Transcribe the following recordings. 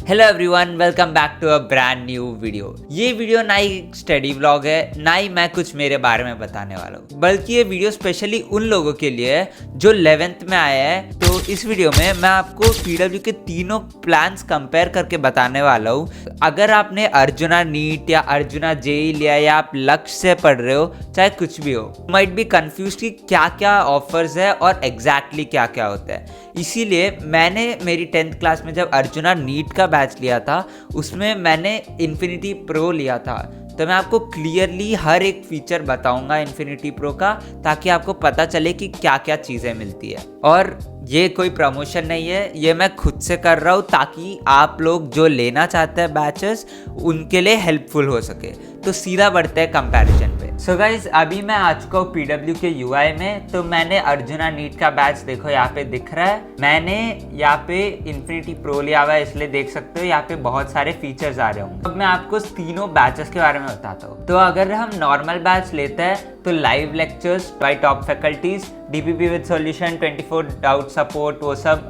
Hello everyone, welcome back to a brand new video. ये video ना ही study vlog है, ना ही मैं कुछ मेरे बारे में बताने वाला हूँ, बल्कि ये वीडियो स्पेशली उन लोगों के लिए है जो 11th में आया है। तो इस वीडियो में मैं आपको पीडब्ल्यू के तीनों प्लान्स कंपेयर करके बताने वाला हूँ। अगर आपने अर्जुना नीट या अर्जुना जेई लिया या आप लक्ष्य से पढ़ रहे हो, चाहे कुछ भी हो, माइट बी कंफ्यूज कि क्या क्या ऑफर्स है और एग्जैक्टली क्या क्या होता है। इसीलिए मैंने मेरी 10th क्लास में जब अर्जुना नीट का बैच लिया था, उसमें मैंने इन्फिनिटी प्रो लिया था। तो मैं आपको क्लियरली हर एक फीचर बताऊंगा इन्फिनिटी प्रो का, ताकि आपको पता चले कि क्या क्या चीज़ें मिलती है। और ये कोई प्रमोशन नहीं है, ये मैं खुद से कर रहा हूँ ताकि आप लोग जो लेना चाहते हैं बैचेस, उनके लिए हेल्पफुल हो सके। तो सीधा बढ़ते हैं कंपैरिजन पे। सो गाइज, अभी मैं आ चुका हूँ पीडब्ल्यू के यूआई में। तो मैंने अर्जुना नीट का बैच देखो यहाँ पे दिख रहा है। मैंने यहाँ पे इन्फिनिटी प्रो लिया हुआ है, इसलिए देख सकते हो यहाँ पे बहुत सारे फीचर्स आ रहे होंगे। अब मैं आपको तीनों बैचेस के बारे में बताता हूँ। तो अगर हम नॉर्मल बैच लेते हैं तो live lectures bye top faculties, DPP with solution, 24 doubt support, वो सब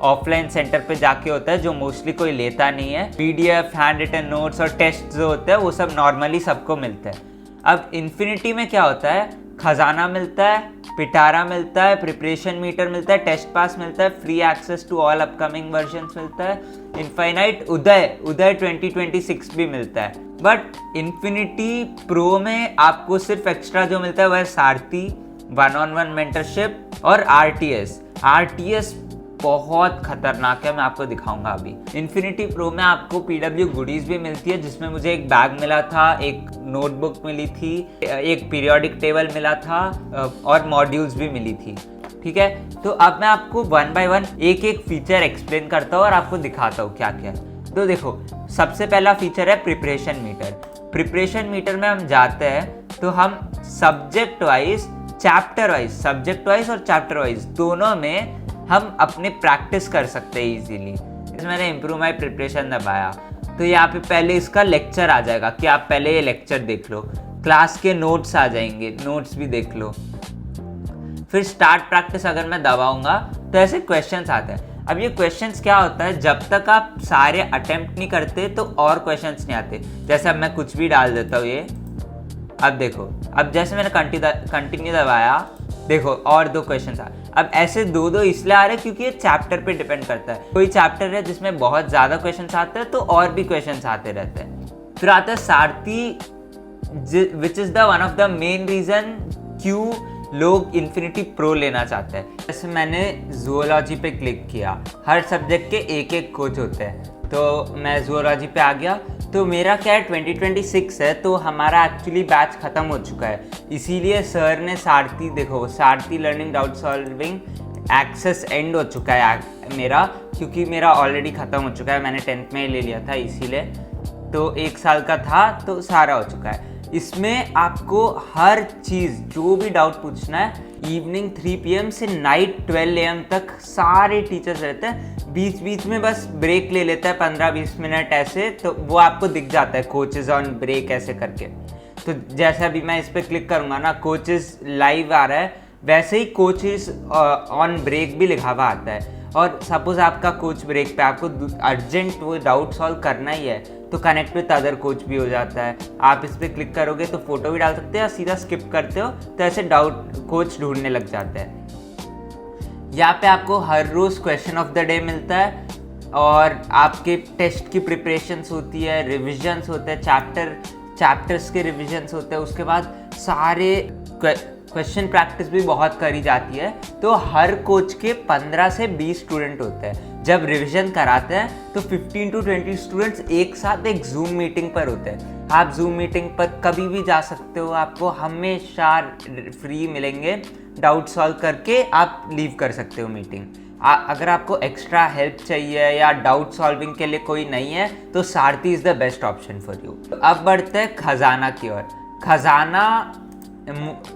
ऑफलाइन सेंटर पे जाके होता है, जो मोस्टली कोई लेता नहीं है। पीडीएफ, हैंड रिटन नोट्स और टेस्ट जो होते हैं वो सब नॉर्मली सबको मिलता है। अब इन्फिनिटी में क्या होता है, खजाना मिलता है, पिटारा मिलता है, प्रिपरेशन मीटर मिलता है, टेस्ट पास मिलता है, free access to all upcoming versions मिलता है, इनफाइनाइट उदय 2026 भी मिलता है। बट इन्फिनिटी प्रो में आपको सिर्फ एक्स्ट्रा जो मिलता है वह है सारथी, 1-on-1 मेंटरशिप और आरटीएस बहुत खतरनाक है, मैं आपको दिखाऊंगा अभी। इन्फिनिटी प्रो में आपको पीडब्ल्यू गुडीज भी मिलती है, जिसमें मुझे एक बैग मिला था, एक नोटबुक मिली थी, एक पीरियोडिक टेबल मिला था और मॉड्यूल्स भी मिली थी। ठीक है, तो अब मैं आपको 1 by 1 एक एक फीचर एक्सप्लेन करता हूँ और आपको दिखाता हूँ क्या क्या। तो देखो, सबसे पहला फीचर है प्रिपरेशन मीटर। प्रिपरेशन मीटर में हम जाते हैं तो हम subject wise, chapter wise, subject wise और चैप्टर वाइज दोनों में हम अपने प्रैक्टिस कर सकते हैं इजीली। मैंने इम्प्रूव माई प्रिपरेशन दबाया तो यहाँ पे पहले इसका लेक्चर आ जाएगा कि आप पहले ये लेक्चर देख लो। क्लास के नोट्स आ जाएंगे, नोट्स भी देख लो। फिर स्टार्ट प्रैक्टिस अगर मैं दबाऊंगा तो ऐसे क्वेश्चंस आते हैं। अब ये क्वेश्चंस क्या होता है, जब तक आप सारे अटेम्प्ट नहीं करते तो और क्वेश्चंस नहीं आते। जैसे अब मैं कुछ भी डाल देता हूँ, ये अब देखो, अब जैसे मैंने कंटिन्यू दबाया, देखो और 2 क्वेश्चन आ। अब ऐसे दो इसलिए आ रहे हैं क्योंकि ये चैप्टर पे डिपेंड करता है। कोई चैप्टर है जिसमें बहुत ज़्यादा क्वेश्चन आते हैं तो और भी क्वेश्चन आते रहते हैं। फिर आता है सारथी, which is the one of the main reason क्यों लोग इन्फिनिटी प्रो लेना चाहते हैं। जैसे मैंने जूलॉजी पे क्लिक किया, हर सब्जेक्ट के एक एक कोच होते हैं, तो मैं जूलॉजी पे आ गया। तो मेरा क्या है, 2026 है, तो हमारा एक्चुअली बैच ख़त्म हो चुका है। इसीलिए सर ने सारथी, देखो Sarathi learning doubt solving access end हो चुका है मेरा, क्योंकि मेरा ऑलरेडी ख़त्म हो चुका है। मैंने 10th में ले लिया था, इसीलिए। तो 1 साल का था तो सारा हो चुका है। इसमें आपको हर चीज़, जो भी डाउट पूछना है, इवनिंग 3 PM से नाइट 12 AM तक सारे टीचर्स रहते हैं। बीच बीच में बस ब्रेक ले लेता है 15-20 मिनट ऐसे, तो वो आपको दिख जाता है कोचेज ऑन ब्रेक ऐसे करके। तो जैसे अभी मैं इस पर क्लिक करूँगा ना, कोचेज लाइव आ रहा है, वैसे ही कोचेज ऑन ब्रेक भी लिखा हुआ आता है। और सपोज आपका कोच ब्रेक पे, आपको अर्जेंट वो डाउट सॉल्व करना ही है, तो कनेक्ट विद अदर कोच भी हो जाता है। आप इस पर क्लिक करोगे तो फोटो भी डाल सकते हो, या सीधा स्किप करते हो तो ऐसे डाउट कोच ढूंढने लग जाते हैं। यहाँ पे आपको हर रोज़ क्वेश्चन ऑफ द डे मिलता है, और आपके टेस्ट की प्रिपरेशंस होती है, रिविजन्स होते हैं, चैप्टर्स के रिविजन्स होते हैं। उसके बाद सारे क्वेश्चन प्रैक्टिस भी बहुत करी जाती है। तो हर कोच के 15 से 20 स्टूडेंट होते हैं। जब रिवीजन कराते हैं तो 15 to 20 स्टूडेंट्स एक साथ एक जूम मीटिंग पर होते हैं। आप जूम मीटिंग पर कभी भी जा सकते हो, आपको हमेशा फ्री मिलेंगे। डाउट सॉल्व करके आप लीव कर सकते हो मीटिंग। अगर आपको एक्स्ट्रा हेल्प चाहिए या डाउट सॉल्विंग के लिए कोई नहीं है, तो सारथी is the best option for you. अब बढ़ते हैं खजाना की ओर। खजाना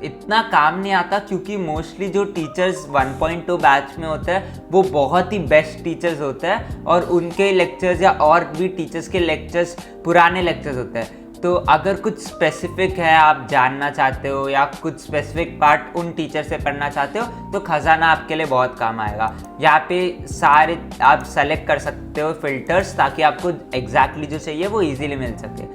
इतना काम नहीं आता, क्योंकि मोस्टली जो टीचर्स 1.2 बैच में होते हैं वो बहुत ही बेस्ट टीचर्स होते हैं, और उनके लेक्चर्स या और भी टीचर्स के लेक्चर्स पुराने लेक्चर्स होते हैं। तो अगर कुछ स्पेसिफिक है आप जानना चाहते हो या कुछ स्पेसिफिक पार्ट उन टीचर से पढ़ना चाहते हो तो खजाना आपके लिए बहुत काम आएगा। यहाँ पे सारे आप सेलेक्ट कर सकते हो फिल्टर्स ताकि आपको एग्जैक्टली जो चाहिए वो इजीली मिल सके।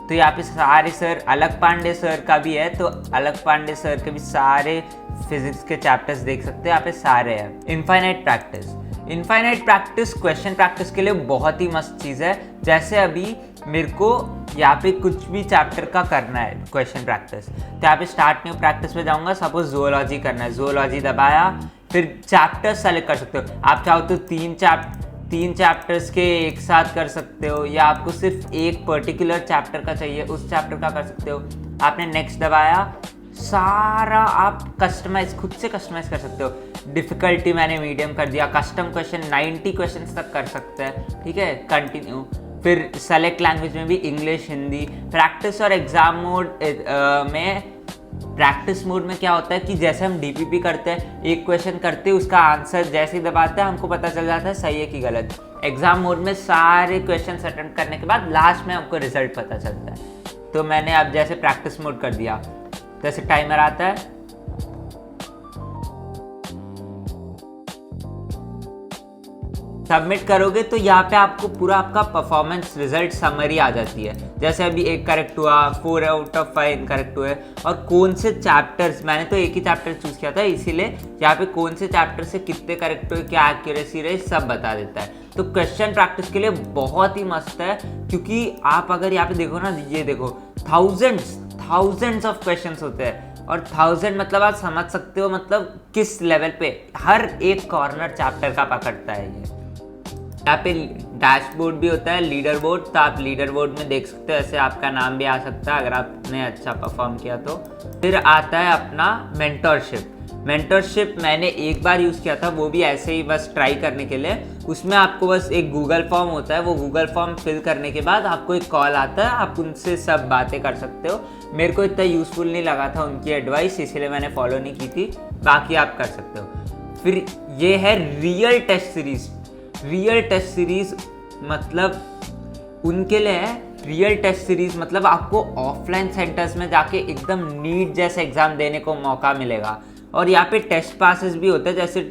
तो यहाँ पे सारे सर, अलग पांडे सर का भी है तो अलग पांडे सर के भी सारे फिजिक्स के चैप्टर्स देख सकते हो, यहाँ पे सारे हैं। इनफाइनाइट प्रैक्टिस क्वेश्चन प्रैक्टिस के लिए बहुत ही मस्त चीज़ है। जैसे अभी मेरे को यहाँ पे कुछ भी चैप्टर का करना है क्वेश्चन प्रैक्टिस, तो यहाँ पे स्टार्ट न्यू प्रैक्टिस पे जाऊँगा। सपोज जूलॉजी करना है, जूलॉजी दबाया, फिर चैप्टर सेलेक्ट कर सकते हो। आप चाहो तो तीन चैप्टर्स के एक साथ कर सकते हो, या आपको सिर्फ एक पर्टिकुलर चैप्टर का चाहिए उस चैप्टर का कर सकते हो। आपने नेक्स्ट दबाया, सारा आप खुद से कस्टमाइज कर सकते हो। डिफ़िकल्टी मैंने मीडियम कर दिया, कस्टम क्वेश्चन 90 क्वेश्चन तक कर सकते हैं, ठीक है। कंटिन्यू, फिर सेलेक्ट लैंग्वेज में भी इंग्लिश, हिंदी। प्रैक्टिस और एग्ज़ाम मोड में, प्रैक्टिस मोड में क्या होता है कि जैसे हम डीपीपी करते हैं, एक क्वेश्चन करते हैं, उसका आंसर जैसे ही दबाते हैं हमको पता चल जाता है सही है कि गलत। एग्जाम मोड में सारे क्वेश्चन अटेम्प्ट करने के बाद लास्ट में हमको रिजल्ट पता चलता है। तो मैंने अब जैसे प्रैक्टिस मोड कर दिया, जैसे टाइमर आता है, सबमिट करोगे तो यहाँ पे आपको पूरा आपका परफॉर्मेंस रिजल्ट समरी आ जाती है। जैसे अभी एक करेक्ट हुआ, 4 आउट ऑफ 5 इनकरेक्ट हुए, और कौन से चैप्टर्स, मैंने तो एक ही चैप्टर चूज किया था इसीलिए यहाँ पे कौन से चैप्टर से कितने करेक्ट हुए, क्या एक्यूरेसी रही, सब बता देता है। तो क्वेश्चन प्रैक्टिस के लिए बहुत ही मस्त है, क्योंकि आप अगर यहाँ पे देखो ना, ये देखो थाउजेंड्स ऑफ क्वेश्चंस होते हैं, और 1000 मतलब आप समझ सकते हो मतलब किस लेवल पे हर एक कॉर्नर चैप्टर का पकड़ता है ये। यहाँ पे डैशबोर्ड भी होता है, लीडर बोर्ड, तो आप लीडर बोर्ड में देख सकते हो, ऐसे आपका नाम भी आ सकता है अगर आपने अच्छा परफॉर्म किया तो। फिर आता है अपना मेंटरशिप मैंने एक बार यूज़ किया था, वो भी ऐसे ही बस ट्राई करने के लिए। उसमें आपको बस एक गूगल फॉर्म होता है, वो गूगल फॉर्म फिल करने के बाद आपको एक कॉल आता है, आप उनसे सब बातें कर सकते हो। मेरे को इतना यूज़फुल नहीं लगा था उनकी एडवाइस, इसलिए मैंने फॉलो नहीं की थी, बाकी आप कर सकते हो। फिर ये है रियल टेस्ट सीरीज मतलब उनके लिए है। रियल टेस्ट सीरीज मतलब आपको ऑफलाइन सेंटर्स में जाके एकदम नीट जैसा एग्जाम देने को मौका मिलेगा। और यहाँ पे टेस्ट पासेस भी होते हैं, जैसे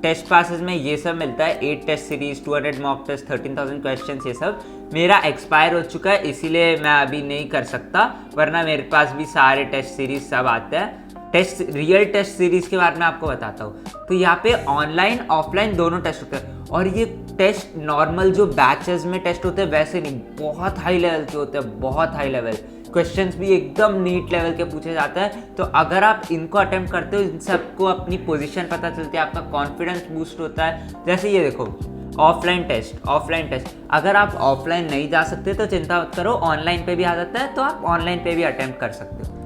टेस्ट पासेस में ये सब मिलता है, 8 test series, 200 mock test, 13,000 question. ये सब मेरा एक्सपायर हो चुका है, इसीलिए मैं अभी नहीं कर सकता, वरना मेरे पास भी सारे टेस्ट सीरीज सब आते हैं। रियल टेस्ट सीरीज के बारे में आपको बताता हूँ। तो यहाँ पे ऑनलाइन ऑफलाइन दोनों टेस्ट होते हैं, और ये टेस्ट नॉर्मल जो बैचेस में टेस्ट होते हैं वैसे नहीं, बहुत हाई लेवल के होते हैं, बहुत हाई लेवल। क्वेश्चंस भी एकदम नीट लेवल के पूछे जाते हैं। तो अगर आप इनको अटेम्प्ट करते हो, इन सबको अपनी पोजीशन पता चलती है, आपका कॉन्फिडेंस बूस्ट होता है। जैसे ये देखो, ऑफलाइन टेस्ट अगर आप ऑफलाइन नहीं जा सकते तो चिंता मत करो, ऑनलाइन पे भी आ जाता है, तो आप ऑनलाइन पे भी अटेम्प्ट कर सकते हो।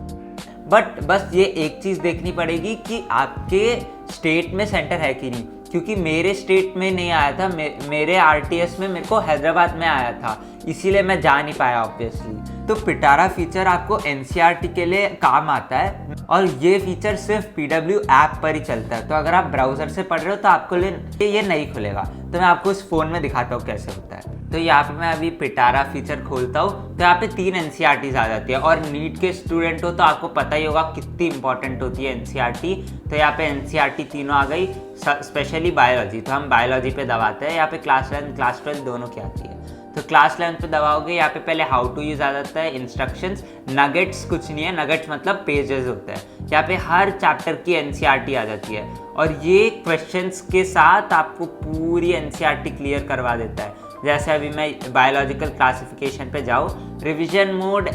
बट बस ये एक चीज़ देखनी पड़ेगी कि आपके स्टेट में सेंटर है कि नहीं, क्योंकि मेरे स्टेट में नहीं आया था, मेरे आरटीएस में मेरे को हैदराबाद में आया था, इसीलिए मैं जा नहीं पाया ऑब्वियसली। तो पिटारा फीचर आपको एनसीईआरटी के लिए काम आता है, और ये फीचर सिर्फ पीडब्ल्यू ऐप पर ही चलता है। तो अगर आप ब्राउज़र से पढ़ रहे हो तो आपको ये नहीं खुलेगा, तो मैं आपको इस फ़ोन में दिखाता हूँ कैसे होता है। तो यहाँ पे मैं अभी पिटारा फीचर खोलता हूँ, तो यहाँ पे 3 एनसीईआरटीज़ आ जाती है, और नीट के स्टूडेंट हो तो आपको पता ही होगा कितनी इंपॉर्टेंट होती है एनसीईआरटी। तो यहाँ पे एनसीईआरटी तीनों आ गई, स्पेशली बायोलॉजी, तो हम बायोलॉजी पे दबाते हैं। यहाँ पे क्लास 11 क्लास 12 दोनों की आती है। तो क्लास 11 पे दबाओगे, यहाँ पे पहले हाउ टू यूज आ जाता है, इंस्ट्रक्शंस, नगेट्स कुछ नहीं है, नगेट्स मतलब पेजेस होते हैं। यहाँ पे हर चैप्टर की एनसीईआरटी आ जाती है, और ये क्वेश्चंस के साथ आपको पूरी एनसीईआरटी क्लियर करवा देता है। जैसे अभी मैं बायोलॉजिकल क्लासिफिकेशन पे जाऊँ, रिविजन मोड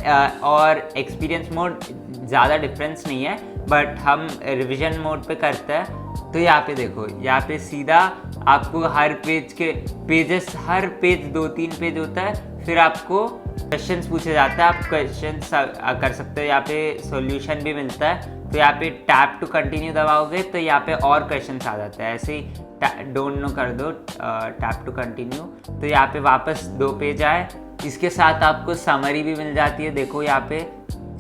और एक्सपीरियंस मोड ज़्यादा डिफरेंस नहीं है, बट हम रिविजन मोड पे करते हैं। तो यहाँ पे देखो, यहाँ पे सीधा आपको हर पेज के पेजेस, हर पेज 2-3 पेज होता है, फिर आपको क्वेश्चंस पूछे जाता है, आप क्वेश्चंस कर सकते हो। यहाँ पे सॉल्यूशन भी मिलता है। तो यहाँ पे टैप टू कंटिन्यू दबाओगे तो यहाँ पे और क्वेश्चंस आ जाते हैं, ऐसे ही डोंट नो कर दो, टैप टू कंटिन्यू, तो यहाँ पे वापस 2 पेज आए। इसके साथ आपको समरी भी मिल जाती है, देखो यहाँ पे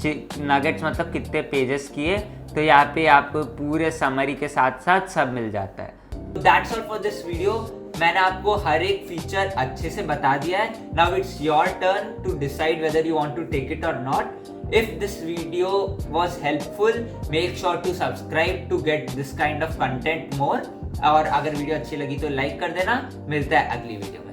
नगेट्स मतलब कितने पेजेस किए, तो यहाँ पे आपको पूरे समरी के साथ साथ सब मिल जाता है। That's all for this video. मैंने आपको हर एक फीचर अच्छे से बता दिया है। Now it's your turn to decide whether you want to take it और not. If this video was helpful, make sure to subscribe to get this kind of content more। और अगर वीडियो अच्छी लगी तो लाइक कर देना। मिलता है अगली वीडियो में।